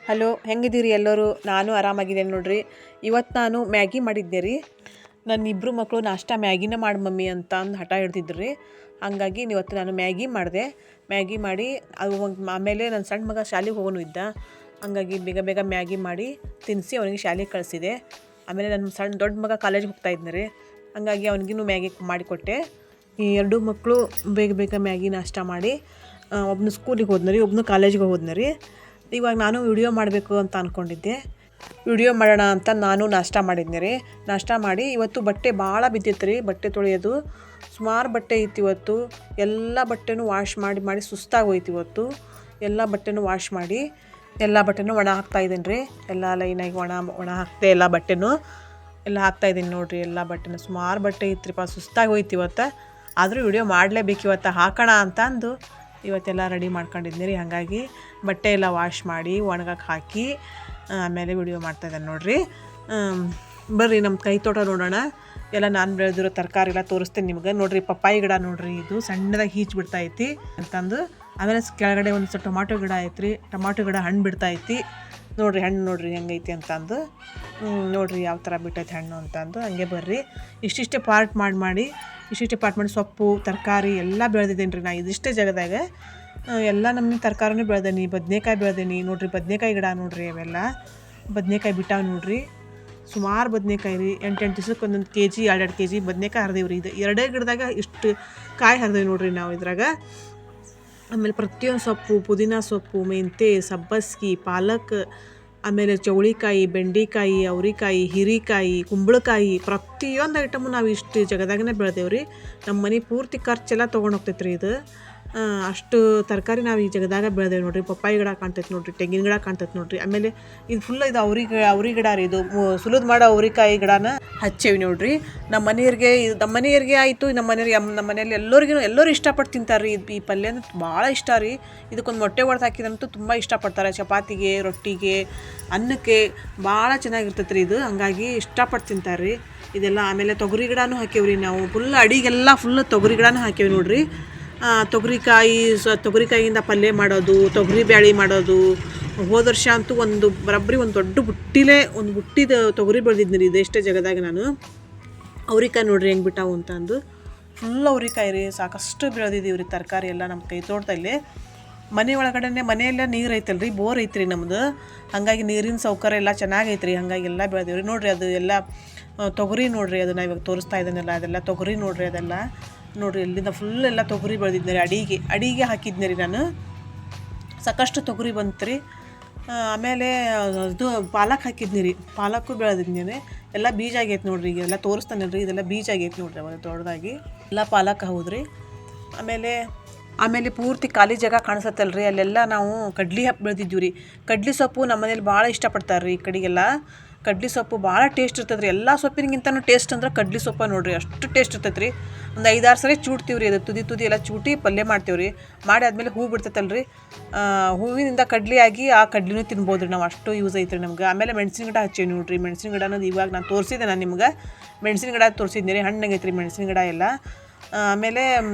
Hello, ಹೆಂಗಿದ್ದೀರಿ ಎಲ್ಲರೂ? ನಾನು ಆರಾಮಾಗಿದ್ದೇನೆ ನೋಡ್ರಿ. ಇವತ್ತು ನಾನು ಮ್ಯಾಗಿ ಮಾಡಿದ್ದೆ ರೀ. ನನ್ನ ಇಬ್ಬರು ಮಕ್ಕಳು ನಾಷ್ಟ ಮ್ಯಾಗಿನ ಮಾಡಿ ಮಮ್ಮಿ ಅಂತ ಅಂದು ಹಠ ಹಿಡ್ದಿದ್ರು ರೀ. ಹಾಗಾಗಿ ಇವತ್ತು ನಾನು ಮ್ಯಾಗಿ ಮಾಡಿದೆ. ಮ್ಯಾಗಿ ಮಾಡಿ ಅದು ಆಮೇಲೆ ನನ್ನ ಸಣ್ಣ ಮಗ ಶಾಲೆಗೆ ಹೋಗೋನು ಇದ್ದ. ಹಂಗಾಗಿ ಬೇಗ ಬೇಗ ಮ್ಯಾಗಿ ಮಾಡಿ ತಿನ್ನಿಸಿ ಅವನಿಗೆ ಶಾಲೆಗೆ ಕಳಿಸಿದೆ. ಆಮೇಲೆ ನನ್ನ ದೊಡ್ಡ ಮಗ ಕಾಲೇಜಿಗೆ ಹೋಗ್ತಾ ಇದ್ನ ರೀ. ಹಂಗಾಗಿ ಅವನಿಗೂ ಮ್ಯಾಗಿ ಮಾಡಿಕೊಟ್ಟೆ. ಈ ಎರಡೂ ಮಕ್ಕಳು ಬೇಗ ಬೇಗ ಮ್ಯಾಗಿ ನಾಷ್ಟ ಮಾಡಿ ಒಬ್ಬನು ಸ್ಕೂಲಿಗೆ ಹೋದ್ನ ರೀ, ಒಬ್ಬನು ಕಾಲೇಜಿಗೆ ಹೋದ್ನ ರೀ. ಇವಾಗ ನಾನು ವಿಡಿಯೋ ಮಾಡಬೇಕು ಅಂತ ಅಂದ್ಕೊಂಡಿದ್ದೆ. ವಿಡಿಯೋ ಮಾಡೋಣ ಅಂತ ನಾನು ನಾಷ್ಟ ಮಾಡಿದ್ನಿ ರೀ. ನಾಷ್ಟ ಮಾಡಿ ಇವತ್ತು ಬಟ್ಟೆ ಭಾಳ ಬಿದ್ದಿತ್ತು ರೀ. ಬಟ್ಟೆ ತೊಳೆಯೋದು ಸುಮಾರು ಬಟ್ಟೆ ಇತ್ತು ಇವತ್ತು. ಎಲ್ಲ ಬಟ್ಟೆನೂ ವಾಶ್ ಮಾಡಿ ಸುಸ್ತಾಗೋಯ್ತು ಇವತ್ತು. ಎಲ್ಲ ಬಟ್ಟೆನೂ ವಾಶ್ ಮಾಡಿ ಎಲ್ಲ ಬಟ್ಟೆನೂ ಒಣ ಹಾಕ್ತಾಯಿದ್ದೀನಿ ರೀ. ಎಲ್ಲ ಲೈನಾಗಿ ಒಣ ಹಾಕ್ತೆ ಎಲ್ಲ ಬಟ್ಟೆನೂ ಎಲ್ಲ ಹಾಕ್ತಾಯಿದ್ದೀನಿ ನೋಡಿರಿ. ಎಲ್ಲ ಬಟ್ಟೆನೂ ಸುಮಾರು ಬಟ್ಟೆ ಇತ್ತು ರೀ, ಸುಸ್ತಾಗೋಯ್ತು ಇವತ್ತು. ಆದರೂ ವಿಡಿಯೋ ಮಾಡಲೇಬೇಕು ಇವತ್ತು, ಹಾಕೋಣ ಅಂತ ಅಂದು ಇವತ್ತೆಲ್ಲ ರೆಡಿ ಮಾಡ್ಕೊಂಡಿದ್ದೀನಿ ರೀ. ಹಾಗಾಗಿ ಬಟ್ಟೆ ಎಲ್ಲ ವಾಶ್ ಮಾಡಿ ಒಣಗಕ್ಕೆ ಹಾಕಿ ಆಮೇಲೆ ವಿಡಿಯೋ ಮಾಡ್ತಾಯಿದ್ದಾನೆ ನೋಡಿರಿ. ಬರ್ರಿ ನಮ್ಮ ಕೈ ತೋಟ ನೋಡೋಣ. ಎಲ್ಲ ನಾನು ಬೆಳೆದಿರೋ ತರಕಾರಿ ಎಲ್ಲ ತೋರಿಸ್ತೇನೆ ನಿಮ್ಗೆ. ನೋಡಿರಿ, ಪಪ್ಪಾಯಿ ಗಿಡ ನೋಡಿರಿ, ಇದು ಸಣ್ಣದಾಗಿ ಹೀಚ್ ಬಿಡ್ತಾಯಿತಿ ಅಂತಂದು. ಆಮೇಲೆ ಕೆಳಗಡೆ ಒಂದು ಸ್ವಲ್ಪ ಟೊಮಾಟೊ ಗಿಡ ಐತ್ರಿ. ಟೊಮಾಟೊ ಗಿಡ ಹಣ್ಣು ಬಿಡ್ತಾಯಿತಿ ನೋಡಿರಿ. ಹಣ್ಣು ನೋಡಿರಿ ಹೆಂಗೈತಿ ಅಂತಂದು. ನೋಡಿರಿ ಯಾವ ಥರ ಬಿಟ್ಟೈತೆ ಹಣ್ಣು ಅಂತಂದು. ಹಂಗೆ ಬರ್ರಿ, ಇಷ್ಟಿಷ್ಟೇ ಪಾರ್ಟ್ ಮಾಡಿ ಸೊಪ್ಪು ತರಕಾರಿ ಎಲ್ಲ ಬೆಳೆದಿದ್ದೀನಿ ರೀ. ನಾ ಇದಿಷ್ಟೇ ಜಾಗದಾಗ ಎಲ್ಲ ನಮ್ಮನೆ ತರಕಾರಿನೂ ಬೆಳೆದೇನಿ. ಬದನೇಕಾಯಿ ಬೆಳೆದೇನಿ ನೋಡಿರಿ. ಬದನೇಕಾಯಿ ಗಿಡ ನೋಡಿರಿ, ಅವೆಲ್ಲ ಬದನೇಕಾಯಿ ಬಿಟ್ಟಾವ ನೋಡಿರಿ. ಸುಮಾರು ಬದನೇಕಾಯಿ ರೀ. 8 ದಿವ್ಸಕ್ಕೆ ಒಂದೊಂದು ಕೆಜಿ 2 ಕೆಜಿ ಬದನೇಕಾಯಿ ಹರಿದೇವ್ರಿ. ಇದು ಎರಡೇ ಗಿಡದಾಗ ಇಷ್ಟು ಕಾಯಿ ಹರಿದೇವಿ ನೋಡಿರಿ ನಾವು ಇದ್ರಾಗ. ಆಮೇಲೆ ಪ್ರತಿಯೊಂದು ಸೊಪ್ಪು, ಪುದೀನ ಸೊಪ್ಪು, ಮೆಂತೆ, ಸಬ್ಬಸ್ಗಿ, ಪಾಲಕ್, ಆಮೇಲೆ ಚೌಳಿಕಾಯಿ, ಬೆಂಡೆಕಾಯಿ, ಅವ್ರಿಕಾಯಿ, ಹೀರೆಕಾಯಿ, ಕುಂಬಳಕಾಯಿ, ಪ್ರತಿಯೊಂದು ಐಟಮು ನಾವು ಇಷ್ಟು ಜಗದಾಗನೇ ಬೆಳೆದೇವ್ರಿ. ನಮ್ಮ ಮನೆ ಪೂರ್ತಿ ಖರ್ಚೆಲ್ಲ ತೊಗೊಂಡು ಹೋಗ್ತೈತೆ ರೀ ಇದು. ಅಷ್ಟು ತರಕಾರಿ ನಾವು ಈ ಜಗದಾಗ ಬೆಳೆದೇವೆ ನೋಡಿರಿ. ಪಪ್ಪಾಯಿ ಗಿಡ ಕಾಣ್ತೈತೆ ನೋಡಿರಿ, ತೆಂಗಿನ ಗಿಡ ಕಾಣ್ತೈತೆ ನೋಡಿರಿ. ಆಮೇಲೆ ಇದು ಫುಲ್ ಇದು ಅವ್ರಿ ಗಿಡ ರೀ. ಇದು ಸುಲಿದು ಮಾಡೋ ಅವ್ರಿಕಾಯಿ ಗಿಡನ ಹಚ್ಚೇವಿ ನೋಡಿರಿ. ನಮ್ಮ ಮನೆಯವ್ರಿಗೆ ಆಯಿತು, ನಮ್ಮ ಮನೆಯಲ್ಲಿ ಎಲ್ಲರೂ ಇಷ್ಟಪಟ್ಟು ತಿಂತಾರೆ ರೀ. ಈ ಪಲ್ಯ ಅಂದ್ರೆ ಭಾಳ ಇಷ್ಟ ರೀ. ಇದಕ್ಕೊಂದು ಮೊಟ್ಟೆ ಹೊಡೆದು ಹಾಕಿದಂತೂ ತುಂಬ ಇಷ್ಟಪಡ್ತಾರೆ. ಚಪಾತಿಗೆ, ರೊಟ್ಟಿಗೆ, ಅನ್ನಕ್ಕೆ ಭಾಳ ಚೆನ್ನಾಗಿರ್ತೈತೆ ರೀ ಇದು. ಹಂಗಾಗಿ ಇಷ್ಟಪಟ್ಟು ತಿಂತಾರೆ ರೀ ಇದೆಲ್ಲ. ಆಮೇಲೆ ತೊಗರಿ ಗಿಡನೂ ಹಾಕೇವ್ರಿ ನಾವು. ಅಡಿಗೆಲ್ಲ ತೊಗರಿ ಗಿಡನೂ ಹಾಕೇವಿ ನೋಡಿರಿ. ತೊಗರಿಕಾಯಿಯಿಂದ ಪಲ್ಯ ಮಾಡೋದು, ತೊಗರಿ ಬ್ಯಾಳೆ ಮಾಡೋದು. ಹೋದ ವರ್ಷ ಅಂತೂ ಬರೋಬ್ಬರಿ ಒಂದು ದೊಡ್ಡ ಬುಟ್ಟಿದ ತೊಗರಿ ಬೆಳೆದಿದ್ನಿ ರೀ ಇದೆಷ್ಟೇ ಜಗದಾಗ ನಾನು. ಅವ್ರಿಕಾಯಿ ನೋಡಿರಿ ಹೆಂಗೆ ಬಿಟ್ಟಾವು ಅಂತಂದು. ಫುಲ್ ಅವ್ರಿಕಾಯಿ ರೀ, ಸಾಕಷ್ಟು ಬೆಳೆದಿದ್ದೀವಿ ರೀ ತರಕಾರಿ ಎಲ್ಲ ನಮ್ಮ ಕೈ ತೋಟದಲ್ಲಿ. ಮನೆ ಒಳಗಡೆ ಮನೆಯೆಲ್ಲ ನೀರು ಐತಲ್ರಿ, ಬೋರ್ ಐತ್ರಿ ನಮ್ಮದು. ಹಾಗಾಗಿ ನೀರಿನ ಸೌಕರ್ಯ ಎಲ್ಲ ಚೆನ್ನಾಗೈತೆ ರೀ. ಹಾಗಾಗಿ ಎಲ್ಲ ಬೆಳೆದೀವಿ ರೀ. ನೋಡಿರಿ, ಅದು ಎಲ್ಲ ತೊಗರಿ ನೋಡಿರಿ. ಅದು ನಾನು ಇವಾಗ ತೋರಿಸ್ತಾ ಇದ್ದಾನೆಲ್ಲ ಅದೆಲ್ಲ ತೊಗರಿ ನೋಡಿರಿ. ಅದೆಲ್ಲ ನೋಡಿರಿ, ಎಲ್ಲಿಂದ ಫುಲ್ ಎಲ್ಲ ತೊಗರಿ ಬೆಳೆದಿದ್ದೆ ರೀ. ಅಡಿಗೆ ಹಾಕಿದ್ನಿ ರೀ ನಾನು. ಸಾಕಷ್ಟು ತೊಗರಿ ಬಂತು ರೀ. ಆಮೇಲೆ ಇದು ಪಾಲಕ್ ಹಾಕಿದ್ನಿ ರೀ. ಪಾಲಕ್ಕು ಬೆಳೆದಿದ್ನಿ ರೀ. ಎಲ್ಲ ಬೀಜ ಆಗೈತೆ ನೋಡಿರಿ. ಈಗೆಲ್ಲ ತೋರಿಸ್ತಾನೆ ರೀ. ಇದೆಲ್ಲ ಬೀಜ ಆಗೈತೆ ನೋಡಿರಿ ಅವಾಗ ದೊಡ್ಡದಾಗಿ ಎಲ್ಲ ಪಾಲಕ್ ಹೌದ್ರಿ. ಆಮೇಲೆ ಪೂರ್ತಿ ಖಾಲಿ ಜಾಗ ಕಾಣಿಸತ್ತಲ್ರಿ, ಅಲ್ಲೆಲ್ಲ ನಾವು ಕಡ್ಲಿ ಬೆಳೆದಿದ್ದೀವಿ ರೀ. ಕಡ್ಲಿ ಸೊಪ್ಪು ನಮ್ಮ ಮನೇಲಿ ಭಾಳ ಇಷ್ಟಪಡ್ತಾರೆ ರೀ. ಈ ಕಡೆಗೆಲ್ಲ ಕಡ್ಲಿ ಸೊಪ್ಪು ಭಾಳ ಟೇಸ್ಟ್ ಇರ್ತದೆ ರೀ. ಎಲ್ಲ ಸೊಪ್ಪಿನಿಗಿಂತನೂ ಟೇಸ್ಟ್ ಅಂದ್ರೆ ಕಡ್ಲಿ ಸೊಪ್ಪ ನೋಡಿರಿ, ಅಷ್ಟು ಟೇಸ್ಟ್ ಇರ್ತೈತೆ ರೀ. ಒಂದು 5-6 ಸರಿ ಚೂಡ್ತೀವಿ ರೀ. ಅದು ತುದಿ ಎಲ್ಲ ಚೂಟಿ ಪಲ್ಯ ಮಾಡ್ತೀವಿ ರೀ. ಮಾಡಿ ಆದಮೇಲೆ ಹೂ ಬಿಡ್ತೈತಲ್ರಿ, ಹೂವಿನಿಂದ ಕಡ್ಲಿ ಆಗಿ ಆ ಕಡ್ಲಿನೂ ತಿನ್ಬೋದು ರೀ ನಾವು. ಅಷ್ಟು ಯೂಸ್ ಐತೆ ರೀ ನಮ್ಗೆ. ಆಮೇಲೆ ಮೆಣಸಿನ ಗಿಡ ಹಚ್ಚೇವಿ ನೋಡಿರಿ. ಮೆಣಸಿನ ಗಿಡ ಅನ್ನೋದು ಇವಾಗ ನಾನು ತೋರಿಸಿದೆ. ನಾನು ನಿಮ್ಗೆ ಮೆಣಸಿನ ಗಿಡ ತೋರಿಸಿದ್ನಿ ರೀ. ಹಣ್ಣಾಗೈತೆ ರೀ ಮೆಣಸಿನ ಗಿಡ ಎಲ್ಲ. ಆಮೇಲೆ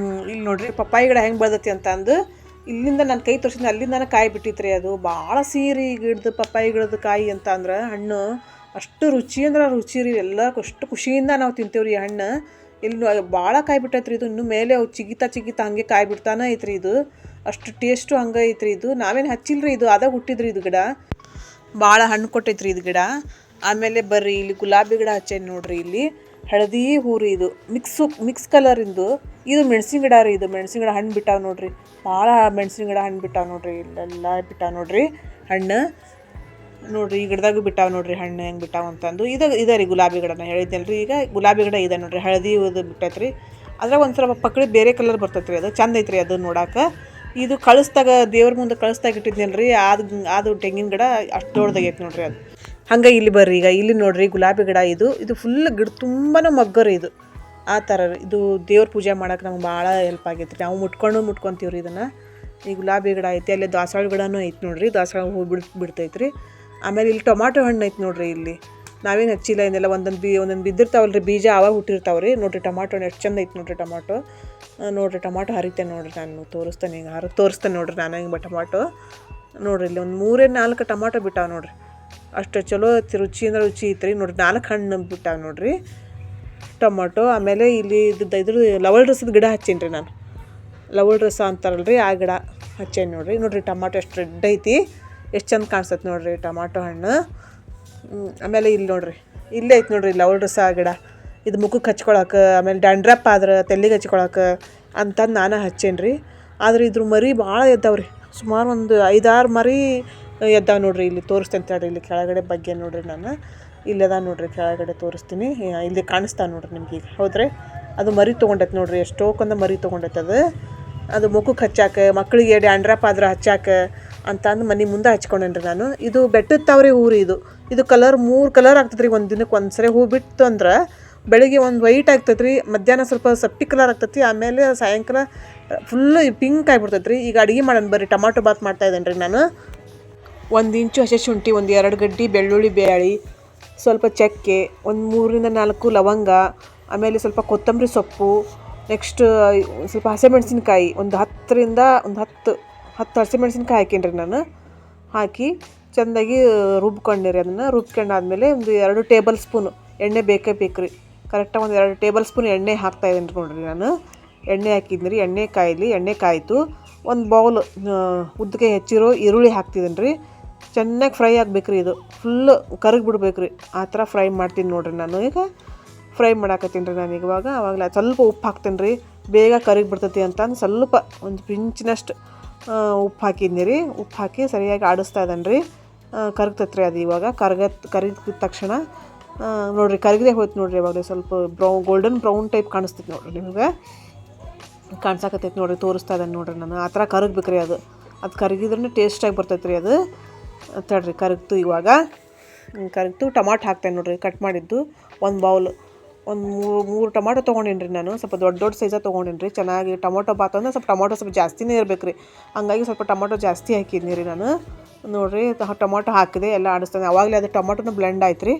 ಇಲ್ಲಿ ನೋಡಿರಿ ಪಪ್ಪಾಯಿ ಗಿಡ ಹೆಂಗೆ ಬೆಳೆದೈತಿ ಅಂತಂದು. ಇಲ್ಲಿಂದ ನಾನು ಕೈ ತೋರಿಸಿದ್ನಿ, ಅಲ್ಲಿಂದನೇ ಕಾಯಿ ಬಿಟ್ಟಿತ್ತು ರೀ. ಅದು ಭಾಳ ಸೀರಿ ಗಿಡದ ಪಪ್ಪಾಯಿ ಗಿಡದ ಕಾಯಿ ಅಂತ ಅಂದ್ರೆ ಹಣ್ಣು ಅಷ್ಟು ರುಚಿ ಅಂದ್ರೆ ರುಚಿ ರೀ. ಎಲ್ಲ ಅಷ್ಟು ಖುಷಿಯಿಂದ ನಾವು ತಿಂತೇವೆ ರೀ ಹಣ್ಣು. ಇಲ್ಲಿ ಭಾಳ ಕಾಯಿ ಬಿಟ್ಟೈತೆ ರೀ ಇದು. ಇನ್ನೂ ಮೇಲೆ ಅವು ಚಿಗಿತಾ ಹಂಗೆ ಕಾಯಿ ಬಿಡ್ತಾನೆ ಐತ್ರಿ ಇದು. ಅಷ್ಟು ಟೇಸ್ಟು ಹಂಗೆ ಐತ್ರಿ ಇದು. ನಾವೇನು ಹಚ್ಚಿಲ್ಲ ರೀ, ಇದು ಅದಾಗ ಹುಟ್ಟಿದ್ರಿ ಇದು ಗಿಡ. ಭಾಳ ಹಣ್ಣು ಕೊಟ್ಟೈತ್ರಿ ಇದು ಗಿಡ. ಆಮೇಲೆ ಬರ್ರಿ, ಇಲ್ಲಿ ಗುಲಾಬಿ ಗಿಡ ಹಚ್ಚೇನಿ ನೋಡಿರಿ. ಇಲ್ಲಿ ಹಳದಿ ಹೂ ರೀ. ಇದು ಮಿಕ್ಸ್ ಕಲರಿಂದು. ಇದು ಮೆಣಸಿನ ಗಿಡ ರೀ. ಇದು ಮೆಣಸಿನ ಗಿಡ ಹಣ್ಣು ಬಿಟ್ಟಾವ ನೋಡಿರಿ. ಭಾಳ ಮೆಣಸಿನ ಗಿಡ ಹಣ್ಣು ಬಿಟ್ಟಾವ ನೋಡಿರಿ. ಇಲ್ಲೆಲ್ಲ ಬಿಟ್ಟಾವ ನೋಡಿರಿ ಹಣ್ಣು. ನೋಡಿರಿ, ಈ ಗಿಡದಾಗೂ ಬಿಟ್ಟಾವ ನೋಡಿರಿ ಹಣ್ಣು ಹೆಂಗೆ ಬಿಟ್ಟಾವ ಅಂತಂದು. ಇದೆ ರೀ ಗುಲಾಬಿ ಗಿಡ. ನಾನು ಹೇಳಿದ್ದೆಲ್ಲ ರೀ, ಈಗ ಗುಲಾಬಿ ಗಿಡ ಇದೆ ನೋಡಿರಿ. ಹಳದಿ ಇದು ಬಿಟ್ಟೈತೆ ರೀ. ಅದ್ರಾಗ ಒಂದು ಸ್ವಲ್ಪ ಪಕ್ಕಡಿ ಬೇರೆ ಕಲರ್ ಬರ್ತೈತೆ ರೀ. ಅದು ಚಂದ ಐತೆ ರೀ ಅದು ನೋಡಕ್ಕೆ. ಇದು ದೇವ್ರ ಮುಂದೆ ಕಳಿಸ್ದಾಗ ಇಟ್ಟಿದ್ನಲ್ಲ ರೀ, ಅದು ತೆಂಗಿನ ಗಿಡ ಅಷ್ಟು ದೊಡ್ಡದಾಗೈತೆ ನೋಡಿರಿ ಅದು. ಹಂಗೆ ಇಲ್ಲಿ ಬರ್ರಿ, ಈಗ ಇಲ್ಲಿ ನೋಡಿರಿ ಗುಲಾಬಿ ಗಿಡ. ಇದು ಫುಲ್ ಗಿಡ ತುಂಬಾ ಮಗ್ಗರಿ ಇದು. ಆ ಥರ ರೀ. ಇದು ದೇವ್ರ ಪೂಜೆ ಮಾಡೋಕೆ ನಮ್ಗೆ ಭಾಳ ಹೆಲ್ಪ್ ಆಗೈತೆ ರೀ. ನಾವು ಮುಟ್ಕೊಂತೀವಿ ರೀ ಇದನ್ನು. ಈ ಗುಲಾಬಿ ಗಿಡ ಐತಿ. ಅಲ್ಲಿ ದಾಸವಾಳ ಗಿಡನೂ ಐತೆ ನೋಡಿರಿ. ದಾಸವಾಳ ಹೂ ಬಿಡ್ತೈತೆ ರೀ. ಆಮೇಲೆ ಇಲ್ಲಿ ಟೊಮಾಟೊ ಹಣ್ಣು ಐತೆ ನೋಡಿರಿ. ಇಲ್ಲಿ ನಾವೇನು ಹಚ್ಚಿಲ್ಲ, ಇದನ್ನೆಲ್ಲ ಒಂದೊಂದು ಬಿದ್ದಿರ್ತಾವಲ್ಲ ರೀ ಬೀಜ, ಆವಾಗ ಹುಟ್ಟಿರ್ತಾವೆ ರೀ. ನೋಡಿರಿ ಟೊಮಾಟೊ ಎಷ್ಟು ಚಂದ ಐತೆ ನೋಡಿರಿ ಟೊಮಾಟೊ. ನೋಡಿರಿ ಟೊಮಾಟೊ ಹರಿತೇನೆ ನೋಡಿರಿ. ನಾನು ತೋರಿಸ್ತೇನೆ ನೋಡಿರಿ ನಾನು ಹಿಂಗೆ ಟೊಮಾಟೊ ನೋಡಿರಿ ಇಲ್ಲಿ ಒಂದು 3-4 ಟೊಮಾಟೊ ಬಿಟ್ಟಾವ ನೋಡಿರಿ. ಅಷ್ಟು ಚಲೋ ರುಚಿ ಅಂದ್ರೆ ರುಚಿ ಐತ್ರಿ ನೋಡಿರಿ. 4 ಹಣ್ಣು ಬಿಟ್ಟಾವ ನೋಡಿರಿ ಟೊಮಾಟೊ. ಆಮೇಲೆ ಇಲ್ಲಿ ಇದ್ರ ಲವಳ ರಸದ ಗಿಡ ಹಚ್ಚೀನಿ ರೀ ನಾನು. ಲವಳ ರಸ ಅಂತಾರಲ್ರಿ ಆ ಗಿಡ ಹಚ್ಚೇನಿ ನೋಡಿರಿ. ಟೊಮಾಟೊ ಎಷ್ಟು ರೆಡ್ ಐತಿ, ಎಷ್ಟು ಚಂದ ಕಾಣಿಸ್ತೈತೆ ನೋಡಿರಿ ಟೊಮಾಟೊ ಹಣ್ಣು. ಆಮೇಲೆ ಇಲ್ಲಿ ನೋಡಿರಿ, ಇಲ್ಲೇ ಐತೆ ನೋಡಿರಿ ಲವಳ ರಸ ಗಿಡ. ಇದು ಮುಖಕ್ಕೆ ಹಚ್ಕೊಳಕ್ಕೆ, ಆಮೇಲೆ ಡ್ಯಾಂಡ್ರಪ್ ಆದ್ರೆ ತೆಲ್ಲಿಗೆ ಹಚ್ಕೊಳಕ್ಕೆ ಅಂತಂದು ನಾನು ಹಚ್ಚೇನಿ ರೀ. ಆದ್ರೆ ಇದ್ರ ಮರಿ ಭಾಳ ಎದ್ದಾವ್ರಿ. ಸುಮಾರು ಒಂದು 5-6 ಮರಿ ಎದ್ದಾವೆ ನೋಡಿರಿ. ಇಲ್ಲಿ ತೋರಿಸ್ತೇನೆ ತಡ್ರಿ. ಇಲ್ಲಿ ಕೆಳಗಡೆ ಬಗ್ಗೆ ನೋಡಿರಿ ನಾನು. ಇಲ್ಲದ ನೋಡಿರಿ ಕೆಳಗಡೆ ತೋರಿಸ್ತೀನಿ. ಇಲ್ಲಿ ಕಾಣಿಸ್ತಾವೆ ನೋಡಿರಿ ನಿಮ್ಗೆ ಈಗ. ಹೌದ್ರಿ, ಅದು ಮರಿ ತೊಗೊಂಡೈತೆ ನೋಡಿರಿ. ಎಷ್ಟೋಕೊಂದು ಮರಿ ತೊಗೊಂಡೈತೆ ಅದು ಮುಖಕ್ಕೆ ಹಚ್ಚಾಕೆ, ಮಕ್ಕಳಿಗೆ ಡ್ಯಾಂಡ್ರಪ್ ಆದ್ರೆ ಹಚ್ಚಾಕೆ ಅಂತಂದು ಮನೆ ಮುಂದೆ ಹಚ್ಕೊಂಡೇನ್ರಿ ನಾನು. ಇದು ಬೆಟ್ಟದ ತಾವ್ರಿ ಹೂವು ಇದು ಕಲರ್ 3 ಕಲರ್ ಆಗ್ತದೆ ರೀ ಒಂದು ದಿನಕ್ಕೆ. ಒಂದು ಸರಿ ಹೂ ಬಿಟ್ಟು ಅಂದ್ರೆ ಬೆಳಿಗ್ಗೆ ಒಂದು ವೈಟ್ ಆಗ್ತೈತೆ ರೀ, ಮಧ್ಯಾಹ್ನ ಸ್ವಲ್ಪ ಸಪ್ಪಿ ಕಲರ್ ಆಗ್ತೈತಿ, ಆಮೇಲೆ ಸಾಯಂಕಾಲ ಫುಲ್ಲು ಪಿಂಕ್ ಆಗಿಬಿಡ್ತೈತೆ ರೀ. ಈಗ ಅಡುಗೆ ಮಾಡೋಣ ಬರ್ರಿ. ಟೊಮಾಟೊ ಬಾತ್ ಮಾಡ್ತಾಯಿದ್ದೇನೆ ರೀ ನಾನು. 1 ಇಂಚು ಹಸಿ ಶುಂಠಿ, ಒಂದು 2 ಗಡ್ಡೆ ಬೆಳ್ಳುಳ್ಳಿ ಬೇಳೆ, ಸ್ವಲ್ಪ ಚಕ್ಕೆ, ಒಂದು 3-4 ಲವಂಗ, ಆಮೇಲೆ ಸ್ವಲ್ಪ ಕೊತ್ತಂಬರಿ ಸೊಪ್ಪು, ನೆಕ್ಸ್ಟ್ ಸ್ವಲ್ಪ ಹಸಿಮೆಣ್ಸಿನ್ಕಾಯಿ, ಒಂದು 10 ಹಸಿಮೆಣ್ಸಿನ್ಕಾಯಿ ಹಾಕೀನಿ ರೀ ನಾನು. ಹಾಕಿ ಚೆಂದಾಗಿ ರುಬ್ಕೊಂಡಿರಿ. ಅದನ್ನು ರುಬ್ಕೊಂಡಾದ್ಮೇಲೆ ಒಂದು 2 ಟೇಬಲ್ ಸ್ಪೂನು ಎಣ್ಣೆ ಬೇಕೇ ಬೇಕು ರೀ. ಕರೆಕ್ಟಾಗಿ ಒಂದು 2 ಟೇಬಲ್ ಸ್ಪೂನ್ ಎಣ್ಣೆ ಹಾಕ್ತಾಯಿದ್ದೀನಿ ನೋಡಿರಿ ನಾನು. ಎಣ್ಣೆ ಹಾಕಿದ್ದೀನಿ. ಎಣ್ಣೆ ಕಾಯಿತು. ಒಂದು ಬೌಲ್ ಉದ್ದಕ್ಕೆ ಹೆಚ್ಚಿರೋ ಈರುಳ್ಳಿ ಹಾಕ್ತಿದ್ದೀನಿ ರೀ. ಚೆನ್ನಾಗಿ ಫ್ರೈ ಆಗ್ಬೇಕು ರೀ. ಇದು ಫುಲ್ಲು ಕರಗಿ ಬಿಡ್ಬೇಕು ರೀ. ಆ ಥರ ಫ್ರೈ ಮಾಡ್ತೀನಿ ನೋಡಿರಿ ನಾನು. ಈಗ ಫ್ರೈ ಮಾಡಾಕತ್ತೀನಿ ರೀ ನಾನು ಇವಾಗ. ಆವಾಗಲೇ ಸ್ವಲ್ಪ ಉಪ್ಪು ಹಾಕ್ತೀನಿ ರೀ, ಬೇಗ ಕರಗಿ ಬಿಡ್ತೈತಿ ಅಂತಂದು ಸ್ವಲ್ಪ ಒಂದು ಪಿಂಚಿನಷ್ಟು ಉಪ್ಪು ಹಾಕಿದ್ನಿ ರೀ. ಉಪ್ಪು ಹಾಕಿ ಸರಿಯಾಗಿ ಆಡಿಸ್ತಾ ಇದ್ದಾನೆ ರೀ. ಕರಗ್ತೈತೆ ರೀ ಅದು. ಇವಾಗ ಕರಗಿದ ತಕ್ಷಣ ನೋಡಿರಿ ಕರಗದೆ ಹೋಯ್ತು ನೋಡಿರಿ. ಇವಾಗ ಸ್ವಲ್ಪ ಗೋಲ್ಡನ್ ಬ್ರೌನ್ ಟೈಪ್ ಕಾಣಿಸ್ತೈತೆ ನೋಡಿರಿ ನಿಮಗೆ. ಕಾಣಿಸಾಕತ್ತೈತೆ ನೋಡಿರಿ, ತೋರಿಸ್ತಾ ಇದ್ದಾನೆ ನೋಡಿರಿ ನಾನು. ಆ ಥರ ಕರಗ್ಬೇಕು ರೀ ಅದು. ಕರಗಿದ್ರೂ ಟೇಸ್ಟಾಗಿ ಬರ್ತೈತೆ ರೀ ಅದು. ತಡ್ರಿ ಕರಗ್ತು. ಇವಾಗ ಕರಗ್ತು. ಟೊಮಾಟೊ ಹಾಕ್ತೇನೆ ನೋಡಿರಿ, ಕಟ್ ಮಾಡಿದ್ದು. ಒಂದು ಬೌಲ್, ಒಂದು 3 ಟೊಮಾಟೊ ತೊಗೊಂಡೇನಿ ರೀ ನಾನು. ಸ್ವಲ್ಪ ದೊಡ್ಡ ಸೈಜಾಗಿ ತೊಗೊಂಡೇನಿ ರೀ. ಚೆನ್ನಾಗಿ ಟೊಮಾಟೊ ಬಾತ್ ಅಂದ್ರೆ ಟೊಮಾಟೊ ಸ್ವಲ್ಪ ಜಾಸ್ತಿನೇ ಇರಬೇಕು ರೀ. ಹಂಗಾಗಿ ಸ್ವಲ್ಪ ಟೊಮಾಟೊ ಜಾಸ್ತಿ ಹಾಕಿದ್ನಿ ರೀ ನಾನು. ನೋಡಿರಿ ಟೊಮಾಟೊ ಹಾಕಿದೆ, ಎಲ್ಲ ಆಡಿಸ್ತಾನೆ. ಆವಾಗಲೇ ಅದು ಟೊಮಾಟೊನ ಬ್ಲೆಂಡ್ ಆಯ್ತು ರೀ,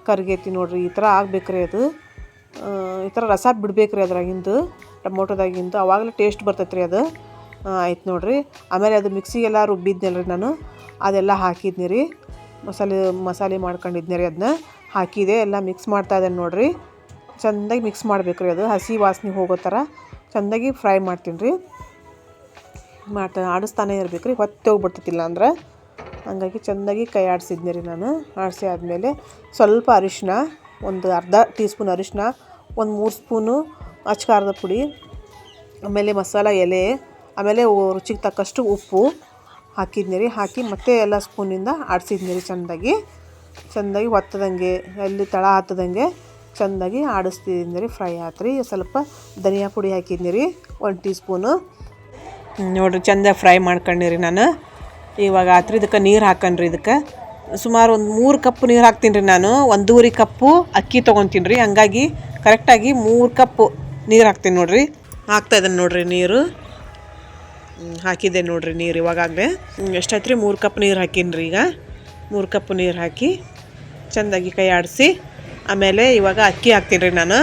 ಕರ್ಗೈತಿ ನೋಡಿರಿ. ಈ ಥರ ಆಗ್ಬೇಕು ರೀ ಅದು. ಈ ಥರ ರಸ ಬಿಡ್ಬೇಕು ರೀ ಅದ್ರಾಗಿಂದು, ಟೊಮೊಟೊದಾಗಿಂದು. ಆವಾಗಲೇ ಟೇಸ್ಟ್ ಬರ್ತೈತೆ ರೀ ಅದು. ಆಯ್ತು ನೋಡಿರಿ. ಆಮೇಲೆ ಅದು ಮಿಕ್ಸಿಗೆಲ್ಲ ರುಬ್ಬಿದ್ನಲ್ಲ ರೀ ನಾನು, ಅದೆಲ್ಲ ಹಾಕಿದ್ನಿ ರೀ. ಮಸಾಲೆ ಮಾಡ್ಕೊಂಡಿದ್ನಿ ರೀ. ಅದನ್ನ ಹಾಕಿದೆ, ಎಲ್ಲ ಮಿಕ್ಸ್ ಮಾಡ್ತಾ ಇದ್ದೇನೆ ನೋಡಿರಿ. ಚೆಂದಾಗಿ ಮಿಕ್ಸ್ ಮಾಡ್ಬೇಕು ರೀ. ಅದು ಹಸಿ ವಾಸನೆ ಹೋಗೋ ಥರ ಚೆಂದಾಗಿ ಫ್ರೈ ಮಾಡ್ತೀನಿ ರೀ. ಆಡಿಸ್ತಾನೆ ಇರ್ಬೇಕು ರೀ, ಹೊತ್ತೆ ಹೋಗ್ಬಿಡ್ತೈತಿಲ್ಲ ಅಂದ್ರೆ. ಹಂಗಾಗಿ ಚೆಂದಾಗಿ ಕೈ ಆಡಿಸಿದ್ನಿ ರೀ ನಾನು. ಆಡಿಸಿ ಆದಮೇಲೆ ಸ್ವಲ್ಪ ಅರಿಶಿನ, ಒಂದು ಅರ್ಧ ಟೀ ಸ್ಪೂನ್ ಅರಿಶಿನ, ಒಂದು 3 ಸ್ಪೂನು ಅಚ್ಕಾರದ ಪುಡಿ, ಆಮೇಲೆ ಮಸಾಲ ಎಲೆ, ಆಮೇಲೆ ರುಚಿಗೆ ತಕ್ಕಷ್ಟು ಉಪ್ಪು ಹಾಕಿದ್ನಿ ರೀ. ಹಾಕಿ ಮತ್ತೆ ಎಲ್ಲ ಸ್ಪೂನಿಂದ ಆಡಿಸಿದ್ನಿ ರೀ ಚೆಂದಾಗಿ ಒತ್ತದಂಗೆ, ಎಲ್ಲಿ ತಳ ಹತ್ತದಂಗೆ ಚೆಂದಾಗಿ ಆಡಿಸ್ತಿದ್ದೀನಿ ರೀ. ಫ್ರೈ ಆಯ್ತು ರೀ. ಸ್ವಲ್ಪ ಧನಿಯಾ ಪುಡಿ ಹಾಕಿದ್ನಿ ರೀ, 1 ಟೀ ಸ್ಪೂನು. ನೋಡಿರಿ ಚೆಂದ ಫ್ರೈ ಮಾಡ್ಕೊಂಡಿರಿ ನಾನು. ಇವಾಗ ಆತ್ರಿ ಇದಕ್ಕೆ ನೀರು ಹಾಕನ್ರಿ. ಇದಕ್ಕೆ ಸುಮಾರು ಒಂದು 3 ಕಪ್ ನೀರು ಹಾಕ್ತೀನಿ ರೀ ನಾನು. 1.5 ಕಪ್ಪು ಅಕ್ಕಿ ತೊಗೊತೀನಿ ರೀ. ಹಂಗಾಗಿ ಕರೆಕ್ಟಾಗಿ 3 ಕಪ್ಪು ನೀರು ಹಾಕ್ತೀನಿ ನೋಡಿರಿ. ಹಾಕ್ತಾಯಿದ್ದಾನೆ ನೋಡಿರಿ ನೀರು. ಹಾಕಿದ್ದೆ ನೋಡಿರಿ ನೀರು ಇವಾಗಲೇ. ಎಷ್ಟಾಯ್ತು ರೀ? 3 ಕಪ್ ನೀರು ಹಾಕೀನಿ ರೀ. ಈಗ 3 ಕಪ್ ನೀರು ಹಾಕಿ ಚೆಂದಾಗಿ ಕೈ ಆಡಿಸಿ ಆಮೇಲೆ ಇವಾಗ ಅಕ್ಕಿ ಹಾಕ್ತೀನಿ ರೀ ನಾನು.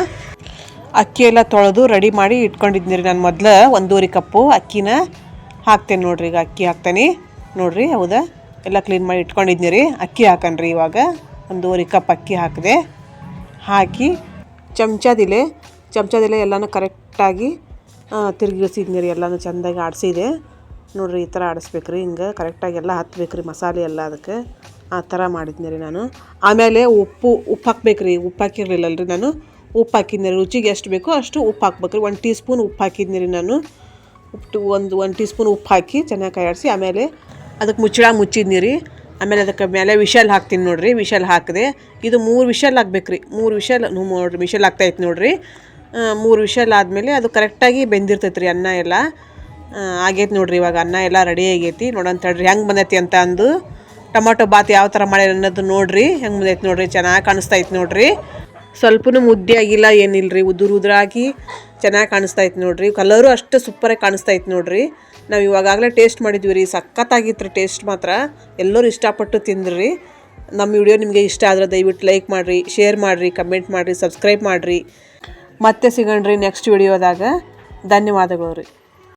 ಅಕ್ಕಿ ಎಲ್ಲ ತೊಳೆದು ರೆಡಿ ಮಾಡಿ ಇಟ್ಕೊಂಡಿದ್ನಿ ರೀ ನಾನು. ಮೊದಲು 1.5 ಕಪ್ಪು ಅಕ್ಕಿನ ಹಾಕ್ತೇನೆ ನೋಡಿರಿ. ಈಗ ಅಕ್ಕಿ ಹಾಕ್ತೇನೆ ನೋಡಿರಿ. ಹೌದಾ, ಎಲ್ಲ ಕ್ಲೀನ್ ಮಾಡಿ ಇಟ್ಕೊಂಡಿದ್ನಿ ರೀ. ಅಕ್ಕಿ ಹಾಕನ್ರಿ. ಇವಾಗ 1.5 ಕಪ್ ಅಕ್ಕಿ ಹಾಕಿದೆ. ಹಾಕಿ ಚಮಚದಿಲೆ ಎಲ್ಲನೂ ಕರೆಕ್ಟಾಗಿ ತಿರುಗಿಸಿದ್ನಿ ರೀ. ಎಲ್ಲನೂ ಚೆಂದಾಗಿ ಆಡಿಸಿದೆ ನೋಡಿರಿ. ಈ ಥರ ಆಡಿಸ್ಬೇಕು ರೀ. ಹಿಂಗೆ ಕರೆಕ್ಟಾಗಿ ಎಲ್ಲ ಹತ್ಬೇಕು ರೀ ಮಸಾಲೆ ಎಲ್ಲ. ಅದಕ್ಕೆ ಆ ಥರ ಮಾಡಿದ್ನಿ ರೀ ನಾನು. ಆಮೇಲೆ ಉಪ್ಪು ಹಾಕ್ಬೇಕು ರೀ. ಉಪ್ಪು ಹಾಕಿರಲಿಲ್ಲಲ್ಲ ರೀ ನಾನು. ಉಪ್ಪು ಹಾಕಿದ್ನಿ ರೀ. ರುಚಿಗೆ ಎಷ್ಟು ಬೇಕೋ ಅಷ್ಟು ಉಪ್ಪು ಹಾಕ್ಬೇಕು ರೀ. 1 ಟೀ ಸ್ಪೂನ್ ಉಪ್ಪು ಹಾಕಿದ್ನಿ ರೀ ನಾನು. ಒಂದು ಟೀ ಸ್ಪೂನ್ ಉಪ್ಪು ಹಾಕಿ ಚೆನ್ನಾಗಿ ಕೈ ಆಡಿಸಿ ಆಮೇಲೆ ಅದಕ್ಕೆ ಮುಚ್ಚಿದ್ನಿ ರೀ. ಆಮೇಲೆ ಅದಕ್ಕೆ ಮೇಲೆ ವಿಷಲ್ ಹಾಕ್ತೀನಿ ನೋಡಿರಿ. ವಿಷಲ್ ಹಾಕಿದೆ. ಇದು 3 ವಿಷಲ್ ಹಾಕ್ಬೇಕು ರೀ. 3 ವಿಷಲ್ ನೋಡಿರಿ. ವಿಷಲ್ ಆಗ್ತಾಯಿತ್ತು ನೋಡಿರಿ. 3 ವಿಷಲ್ ಆದಮೇಲೆ ಅದು ಕರೆಕ್ಟಾಗಿ ಬೆಂದಿರ್ತೈತೆ ರೀ ಅನ್ನ ಎಲ್ಲ. ಆಗೈತೆ ನೋಡಿರಿ. ಇವಾಗ ಅನ್ನ ಎಲ್ಲ ರೆಡಿ ಆಗೈತಿ. ನೋಡೋಣ ತಡ್ರಿ ಹೆಂಗೆ ಬಂದೈತಿ ಅಂತ ಅಂದು. ಟೊಮಾಟೊ ಬಾತ್ ಯಾವ ಥರ ಮಾಡಿ ಅನ್ನೋದು ನೋಡಿರಿ. ಹೆಂಗೆ ಬಂದೈತೆ ನೋಡಿರಿ. ಚೆನ್ನಾಗಿ ಕಾಣಿಸ್ತೈತೆ ನೋಡಿರಿ. ಸ್ವಲ್ಪನೂ ಮುದ್ದೆ ಆಗಿಲ್ಲ ಏನಿಲ್ಲ ರೀ. ಉದುರಾಗಿ ಚೆನ್ನಾಗಿ ಕಾಣಿಸ್ತೈತೆ ನೋಡಿರಿ. ಕಲರು ಅಷ್ಟು ಸೂಪರಾಗಿ ಕಾಣಿಸ್ತೈತೆ ನೋಡಿರಿ. ನಾವು ಇವಾಗಲೇ ಟೇಸ್ಟ್ ಮಾಡಿದ್ವಿ ರೀ. ಸಖತ್ತಾಗಿತ್ತು ರೀ ಟೇಸ್ಟ್ ಮಾತ್ರ. ಎಲ್ಲರೂ ಇಷ್ಟಪಟ್ಟು ತಿಂದ್ರಿ. ನಮ್ಮ ವಿಡಿಯೋ ನಿಮಗೆ ಇಷ್ಟ ಆದರೆ ದಯವಿಟ್ಟು ಲೈಕ್ ಮಾಡಿರಿ, ಶೇರ್ ಮಾಡಿರಿ, ಕಮೆಂಟ್ ಮಾಡಿರಿ, ಸಬ್ಸ್ಕ್ರೈಬ್ ಮಾಡಿರಿ. ಮತ್ತೆ ಸಿಗೋಣ ರೀ ನೆಕ್ಸ್ಟ್ ವಿಡಿಯೋದಾಗ. ಧನ್ಯವಾದಗಳು ರೀ.